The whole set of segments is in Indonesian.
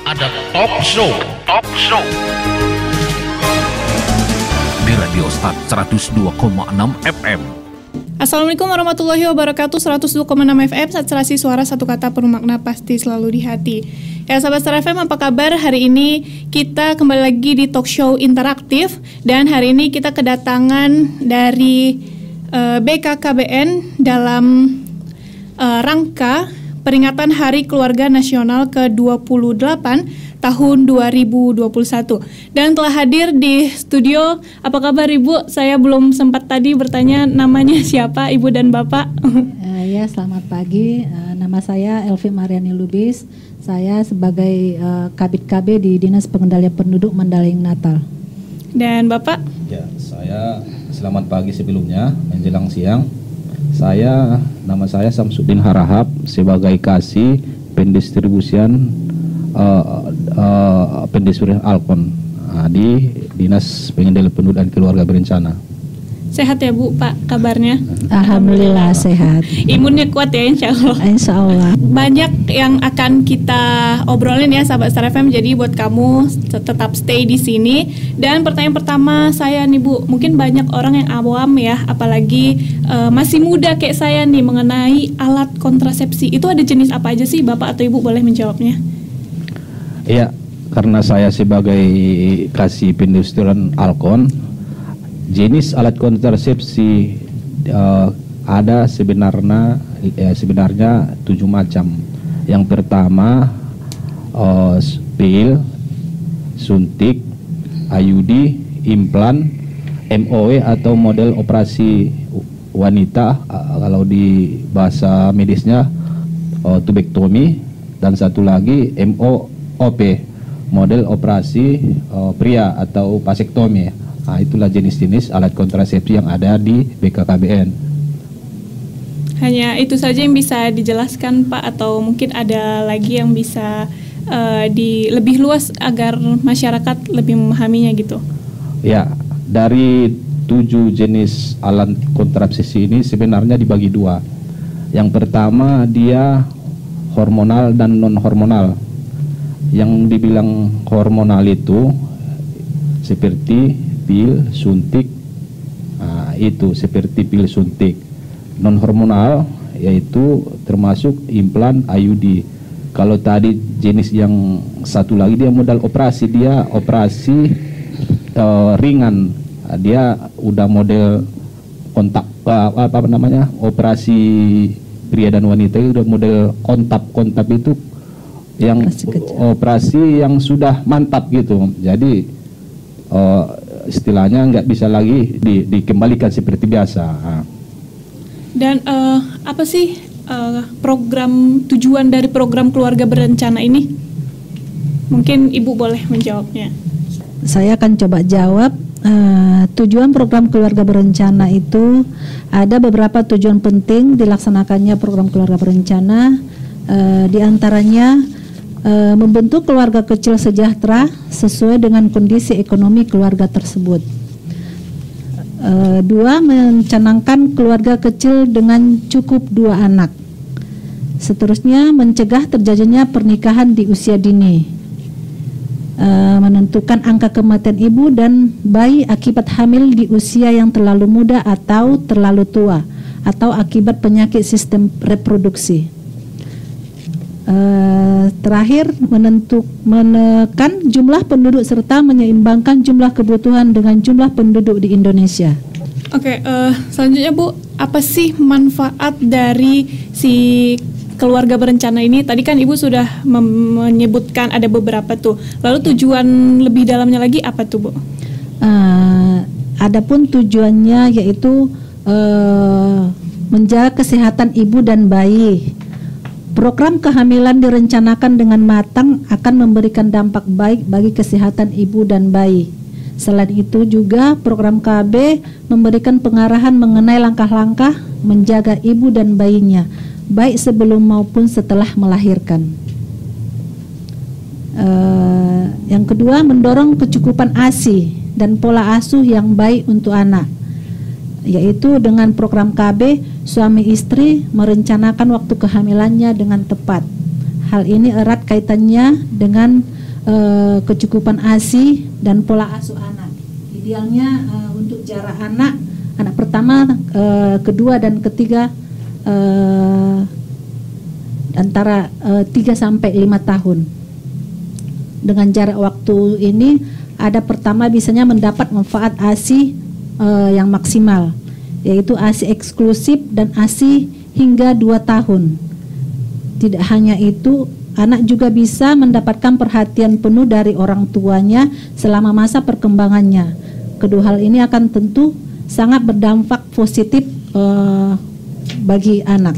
ada talk show di Radio Start 102,6 FM. Assalamualaikum warahmatullahi wabarakatuh. 102,6 FM, saturasi suara satu kata penuh makna pasti selalu di hati. Ya sahabat Star FM, apa kabar? Hari ini kita kembali lagi di talk show interaktif. Dan hari ini kita kedatangan dari BKKBN dalam rangka peringatan Hari Keluarga Nasional ke-28 tahun 2021. Dan telah hadir di studio, apa kabar Ibu? Saya belum sempat tadi bertanya namanya siapa Ibu dan Bapak. Ya, selamat pagi. Nama saya Elvi Mariani Lubis. Saya sebagai Kabid KB di Dinas Pengendalian Penduduk Mandailing Natal. Dan Bapak? Ya, saya selamat pagi sebelumnya, menjelang siang. Nama saya Samsudin Harahap sebagai Kasih pendistribusian Alkon di Dinas Pengendalian Penduduk dan Keluarga Berencana. Sehat ya Bu, Pak, kabarnya? Alhamdulillah sehat. Imunnya kuat ya insya Allah. Insya Allah. Banyak yang akan kita obrolin ya sahabat Star FM, jadi buat kamu tetap stay di sini. Dan pertanyaan pertama saya nih Bu, mungkin banyak orang yang awam ya, apalagi masih muda kayak saya nih, mengenai alat kontrasepsi. Itu ada jenis apa aja sih Bapak atau Ibu boleh menjawabnya? Iya, karena saya sebagai Kasih Perindustrian Alkon, jenis alat kontrasepsi ada sebenarnya 7 macam. Yang pertama pil, suntik, IUD, implan, MOE atau model operasi wanita, kalau di bahasa medisnya tubektomi, dan satu lagi MOOP, model operasi pria atau vasektomi. Nah, itulah jenis-jenis alat kontrasepsi yang ada di BKKBN. Hanya itu saja yang bisa dijelaskan Pak, atau mungkin ada lagi yang bisa lebih luas agar masyarakat lebih memahaminya gitu? Ya, dari 7 jenis alat kontrasepsi ini sebenarnya dibagi 2. Yang pertama dia hormonal dan non-hormonal. Yang dibilang hormonal itu seperti pil, suntik, itu seperti pil suntik. Non hormonal yaitu termasuk implan, IUD. Kalau tadi jenis yang satu lagi dia modal operasi, dia operasi ringan, dia udah model kontak operasi pria dan wanita itu udah model kontak itu yang operasi yang sudah mantap gitu. Jadi istilahnya nggak bisa lagi dikembalikan seperti biasa. Dan apa sih tujuan dari program keluarga berencana ini? Mungkin Ibu boleh menjawabnya. Saya akan coba jawab. Tujuan program keluarga berencana itu ada beberapa tujuan penting dilaksanakannya program keluarga berencana. Di antaranya membentuk keluarga kecil sejahtera sesuai dengan kondisi ekonomi keluarga tersebut. 2. Mencanangkan keluarga kecil dengan cukup 2 anak. Seterusnya, mencegah terjadinya pernikahan di usia dini. Menentukan angka kematian ibu dan bayi akibat hamil di usia yang terlalu muda atau terlalu tua, atau akibat penyakit sistem reproduksi. Terakhir, menekan jumlah penduduk serta menyeimbangkan jumlah kebutuhan dengan jumlah penduduk di Indonesia. Oke, selanjutnya Bu, apa sih manfaat dari si keluarga berencana ini? Tadi kan Ibu sudah menyebutkan ada beberapa tuh. Lalu tujuan lebih dalamnya lagi apa tuh Bu? Adapun tujuannya yaitu menjaga kesehatan ibu dan bayi. Program kehamilan direncanakan dengan matang akan memberikan dampak baik bagi kesehatan ibu dan bayi. Selain itu juga program KB memberikan pengarahan mengenai langkah-langkah menjaga ibu dan bayinya, baik sebelum maupun setelah melahirkan. Yang kedua, mendorong kecukupan ASI dan pola asuh yang baik untuk anak. yaitu dengan program KB, suami istri merencanakan waktu kehamilannya dengan tepat. Hal ini erat kaitannya dengan kecukupan ASI dan pola asuh anak. Idealnya untuk jarak anak pertama, kedua dan ketiga antara 3 sampai 5 tahun. Dengan jarak waktu ini ada pertama bisanya mendapat manfaat ASI yang maksimal, yaitu ASI eksklusif dan ASI hingga 2 tahun. Tidak hanya itu, anak juga bisa mendapatkan perhatian penuh dari orang tuanya selama masa perkembangannya. Kedua hal ini akan tentu sangat berdampak positif bagi anak.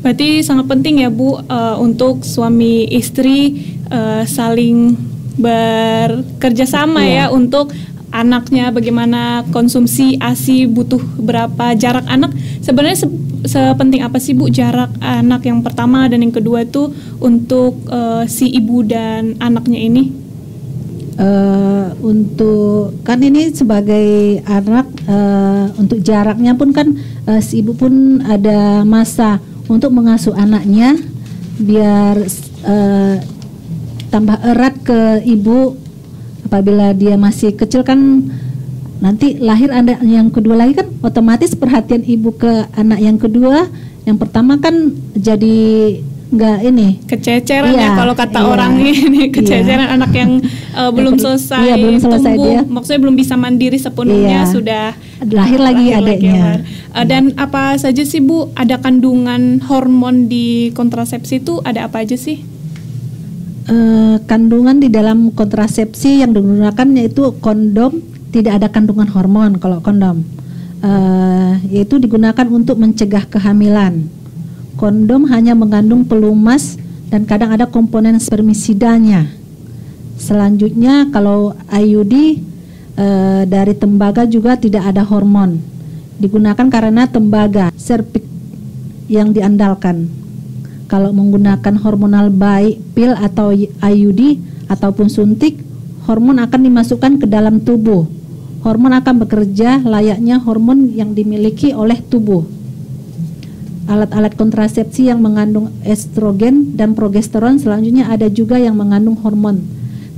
Berarti sangat penting ya Bu, untuk suami istri saling bekerja sama ya untuk anaknya, bagaimana konsumsi ASI, butuh berapa jarak anak. Sebenarnya sepenting apa sih Bu jarak anak yang pertama dan yang kedua itu untuk si ibu dan anaknya ini? Untuk kan ini sebagai anak, untuk jaraknya pun kan si ibu pun ada masa untuk mengasuh anaknya biar tambah erat ke ibu. Apabila dia masih kecil kan nanti lahir anak yang kedua lagi kan otomatis perhatian ibu ke anak yang kedua, yang pertama kan jadi nggak ini kececeran ya kalau kata orang ini, kececeran anak yang belum selesai tumbuh, dia. Maksudnya belum bisa mandiri sepenuhnya, sudah lahir lagi adiknya. Dan apa saja sih Bu, ada kandungan hormon di kontrasepsi itu ada apa aja sih? Kandungan di dalam kontrasepsi yang digunakan yaitu kondom, tidak ada kandungan hormon kalau kondom, yaitu digunakan untuk mencegah kehamilan. Kondom hanya mengandung pelumas dan kadang ada komponen spermisidanya. Selanjutnya kalau IUD dari tembaga juga tidak ada hormon, digunakan karena tembaga serviks yang diandalkan. Kalau menggunakan hormonal baik pil atau IUD ataupun suntik, hormon akan dimasukkan ke dalam tubuh. Hormon akan bekerja layaknya hormon yang dimiliki oleh tubuh. Alat-alat kontrasepsi yang mengandung estrogen dan progesteron selanjutnya ada juga yang mengandung hormon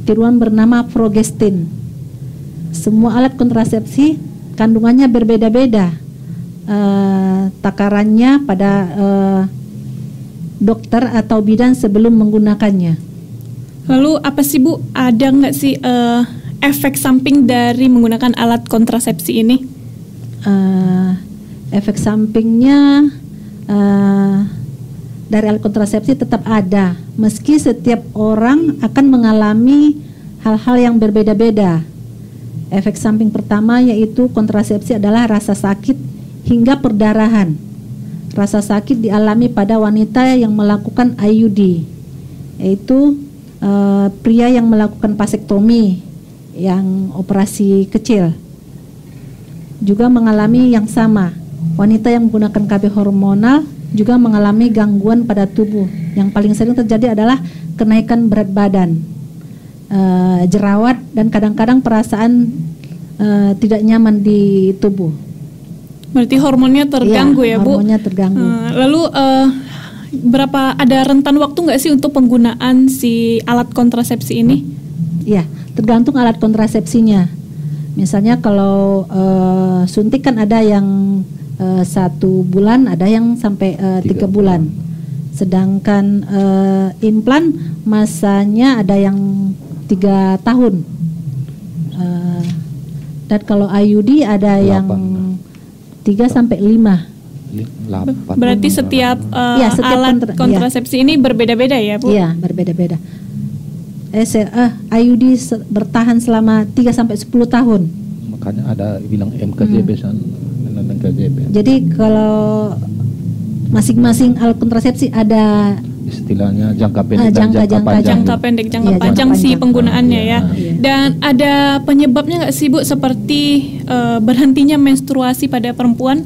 tiruan bernama progestin. Semua alat kontrasepsi kandungannya berbeda-beda. Takarannya pada dokter atau bidan sebelum menggunakannya. Lalu apa sih Bu, ada nggak sih efek samping dari menggunakan alat kontrasepsi ini? Efek sampingnya dari alat kontrasepsi tetap ada, meski setiap orang akan mengalami hal-hal yang berbeda-beda. Efek samping pertama yaitu kontrasepsi adalah rasa sakit hingga perdarahan. Rasa sakit dialami pada wanita yang melakukan IUD, yaitu pria yang melakukan vasektomi, yang operasi kecil, juga mengalami yang sama. Wanita yang menggunakan KB hormonal juga mengalami gangguan pada tubuh. Yang paling sering terjadi adalah kenaikan berat badan, jerawat, dan kadang-kadang perasaan tidak nyaman di tubuh. Berarti hormonnya terganggu ya Bu? Hormonnya terganggu. Lalu ada rentan waktu nggak sih untuk penggunaan si alat kontrasepsi ini? Ya, tergantung alat kontrasepsinya. Misalnya kalau suntik kan ada yang 1 bulan, ada yang sampai 3 bulan. Sedangkan implan masanya ada yang 3 tahun. Dan kalau IUD ada 8. Yang 3 sampai 5. Berarti setiap alat kontrasepsi ini berbeda-beda ya Bu? Iya, berbeda-beda. IUD bertahan selama 3 sampai 10 tahun. Makanya ada bilang MKJB MKJB. Jadi kalau masing-masing alat kontrasepsi ada istilahnya jangka pendek jangka pendek, jangka panjang si penggunaannya ya. Dan ada penyebabnya nggak sih Bu, seperti berhentinya menstruasi pada perempuan?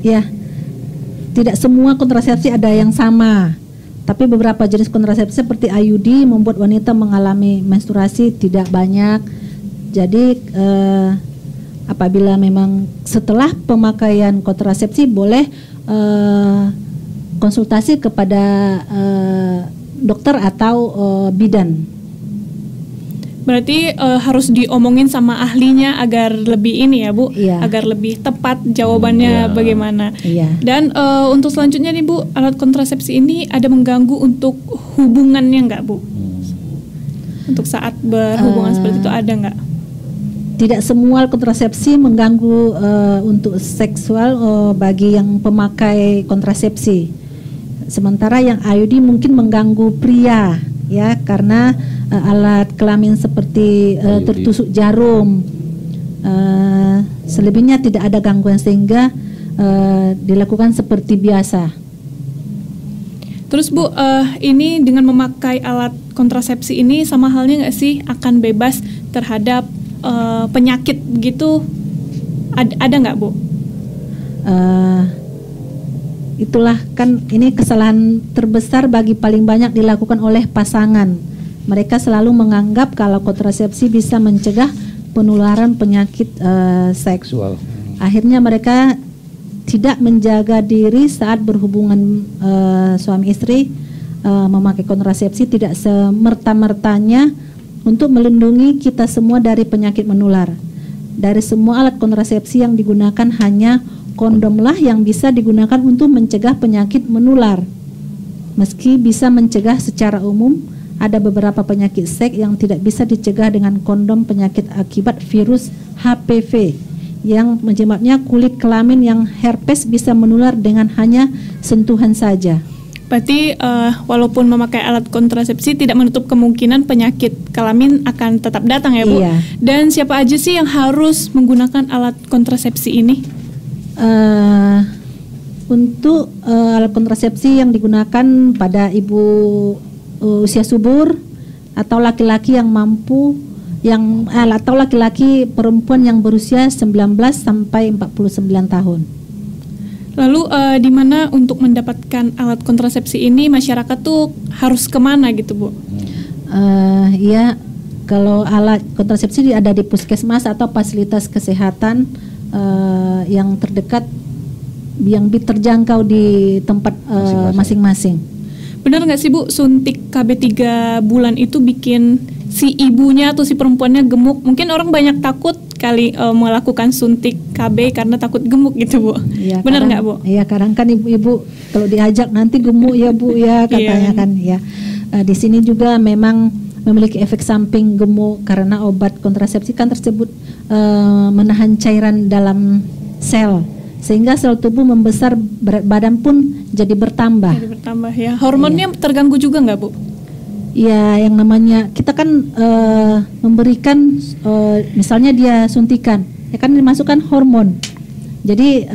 Ya, tidak semua kontrasepsi ada yang sama. Tapi beberapa jenis kontrasepsi seperti IUD membuat wanita mengalami menstruasi tidak banyak. Jadi apabila memang setelah pemakaian kontrasepsi boleh konsultasi kepada dokter atau bidan. Berarti harus diomongin sama ahlinya agar lebih ini ya Bu, Iya. agar lebih tepat jawabannya bagaimana. Iya. Dan untuk selanjutnya nih Bu, alat kontrasepsi ini ada mengganggu untuk hubungannya nggak Bu? Untuk saat berhubungan seperti itu ada nggak? Tidak semua alat kontrasepsi mengganggu untuk seksual bagi yang pemakai kontrasepsi. Sementara yang IUD mungkin mengganggu pria ya, karena alat kelamin seperti tertusuk jarum. Selebihnya tidak ada gangguan sehingga dilakukan seperti biasa. Terus Bu, ini dengan memakai alat kontrasepsi ini sama halnya nggak sih akan bebas terhadap penyakit gitu? Ada nggak Bu? Itulah kan ini kesalahan terbesar bagi paling banyak dilakukan oleh pasangan. Mereka selalu menganggap kalau kontrasepsi bisa mencegah penularan penyakit seksual. Akhirnya mereka tidak menjaga diri saat berhubungan suami istri. Memakai kontrasepsi tidak semerta-mertanya untuk melindungi kita semua dari penyakit menular. Dari semua alat kontrasepsi yang digunakan, hanya kondomlah yang bisa digunakan untuk mencegah penyakit menular. Meski bisa mencegah secara umum, ada beberapa penyakit seks yang tidak bisa dicegah dengan kondom. Penyakit akibat virus HPV yang menyebabnya kulit kelamin yang herpes bisa menular dengan hanya sentuhan saja. Berarti walaupun memakai alat kontrasepsi tidak menutup kemungkinan penyakit kelamin akan tetap datang ya Bu? Iya. Dan siapa aja sih yang harus menggunakan alat kontrasepsi ini? Untuk alat kontrasepsi yang digunakan pada ibu usia subur atau laki-laki yang mampu atau laki-laki perempuan yang berusia 19 sampai 49 tahun. Lalu di mana untuk mendapatkan alat kontrasepsi ini masyarakat tuh harus kemana gitu Bu? Ya, kalau alat kontrasepsi ada di puskesmas atau fasilitas kesehatan yang terdekat, yang terjangkau di tempat masing-masing. Benar nggak sih Bu, suntik KB 3 bulan itu bikin si ibunya atau si perempuannya gemuk? Mungkin orang banyak takut kali melakukan suntik KB karena takut gemuk gitu Bu. Ya, benar nggak Bu? Iya, kadang kan ibu-ibu kalau diajak nanti gemuk ya Bu ya katanya kan ya. Di sini juga memang memiliki efek samping gemuk karena obat kontrasepsi kan tersebut menahan cairan dalam sel, sehingga sel tubuh membesar, berat badan pun jadi bertambah. Jadi bertambah ya. Hormonnya terganggu juga nggak Bu? Ya, yang namanya kita kan memberikan misalnya dia suntikan, ya kan dimasukkan hormon. Jadi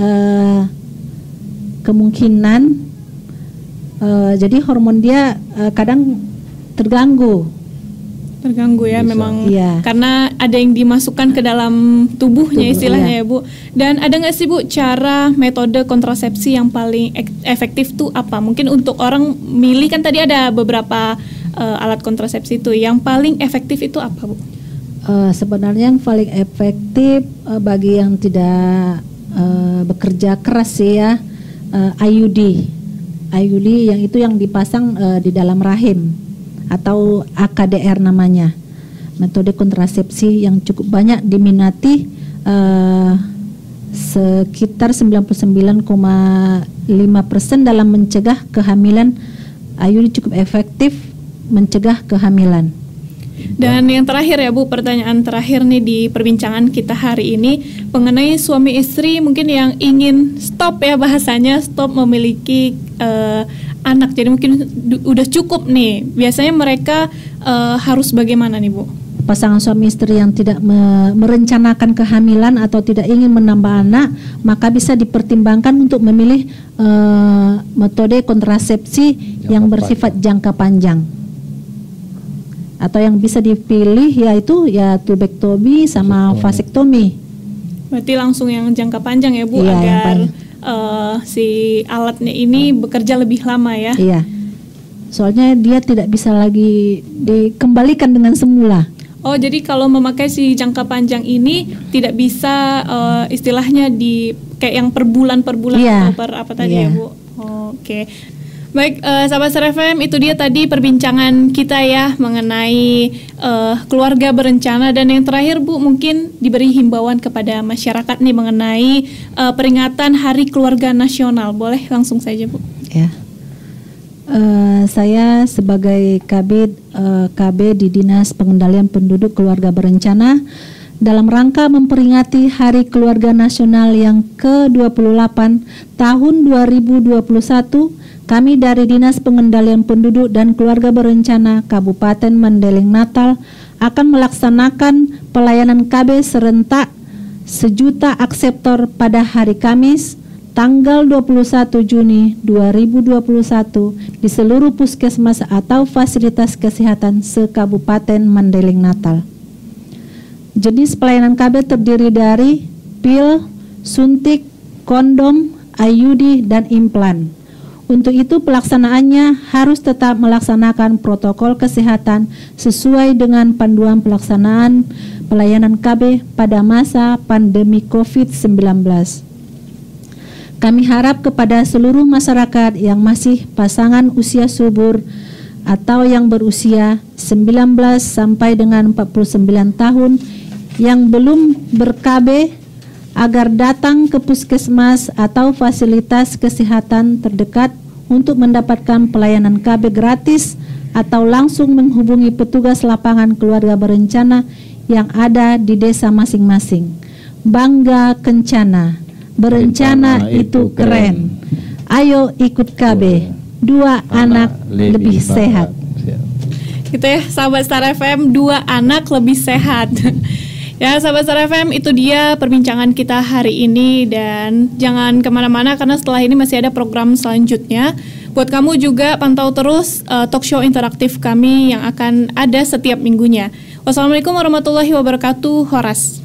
kemungkinan jadi hormon dia kadang terganggu ya. Bisa. Memang iya. Karena ada yang dimasukkan ke dalam tubuhnya istilahnya ya Bu. Dan ada nggak sih Bu cara metode kontrasepsi yang paling efektif tuh apa? Mungkin untuk orang milih kan tadi ada beberapa alat kontrasepsi itu, yang paling efektif itu apa Bu? Sebenarnya yang paling efektif bagi yang tidak bekerja keras sih ya, IUD yang itu yang dipasang di dalam rahim atau AKDR namanya. Metode kontrasepsi yang cukup banyak diminati, sekitar 99,5% dalam mencegah kehamilan. IUD cukup efektif mencegah kehamilan. Dan yang terakhir ya Bu, pertanyaan terakhir nih di perbincangan kita hari ini mengenai suami istri mungkin yang ingin stop ya, bahasanya stop memiliki anak, jadi mungkin udah cukup nih. Biasanya mereka harus bagaimana nih Bu? Pasangan suami istri yang tidak merencanakan kehamilan atau tidak ingin menambah anak, maka bisa dipertimbangkan untuk memilih metode kontrasepsi yang bersifat jangka panjang. Atau yang bisa dipilih yaitu ya tubektomi sama vasektomi. Berarti langsung yang jangka panjang ya Bu, iya, agar si alatnya ini bekerja lebih lama ya. Iya. Soalnya dia tidak bisa lagi dikembalikan dengan semula. Oh, jadi kalau memakai si jangka panjang ini tidak bisa istilahnya di kayak yang per bulan iya, atau per apa tadi iya. ya Bu. Oh, oke. Baik, sahabat Star FM, itu dia tadi perbincangan kita ya mengenai keluarga berencana. Dan yang terakhir Bu, mungkin diberi himbauan kepada masyarakat nih mengenai peringatan Hari Keluarga Nasional. Boleh langsung saja Bu. Ya. Saya sebagai KB di Dinas Pengendalian Penduduk Keluarga Berencana, dalam rangka memperingati Hari Keluarga Nasional yang ke-28 tahun 2021, kami dari Dinas Pengendalian Penduduk dan Keluarga Berencana Kabupaten Mandailing Natal akan melaksanakan pelayanan KB serentak 1 juta akseptor pada hari Kamis tanggal 21 Juni 2021 di seluruh puskesmas atau fasilitas kesehatan se-Kabupaten Mandailing Natal. Jenis pelayanan KB terdiri dari pil, suntik, kondom, IUD, dan implan. Untuk itu pelaksanaannya harus tetap melaksanakan protokol kesehatan sesuai dengan panduan pelaksanaan pelayanan KB pada masa pandemi COVID-19. Kami harap kepada seluruh masyarakat yang masih pasangan usia subur atau yang berusia 19 sampai dengan 49 tahun yang belum ber-KB agar datang ke puskesmas atau fasilitas kesehatan terdekat untuk mendapatkan pelayanan KB gratis atau langsung menghubungi petugas lapangan keluarga berencana yang ada di desa masing-masing. Bangga Kencana, berencana itu keren. Ayo ikut KB, 2 anak lebih sehat. Gitu ya, sahabat Star FM, 2 anak lebih sehat. Ya, sahabat Star FM, itu dia perbincangan kita hari ini. Dan jangan kemana-mana karena setelah ini masih ada program selanjutnya. Buat kamu juga pantau terus talk show interaktif kami yang akan ada setiap minggunya. Wassalamualaikum warahmatullahi wabarakatuh. Horas.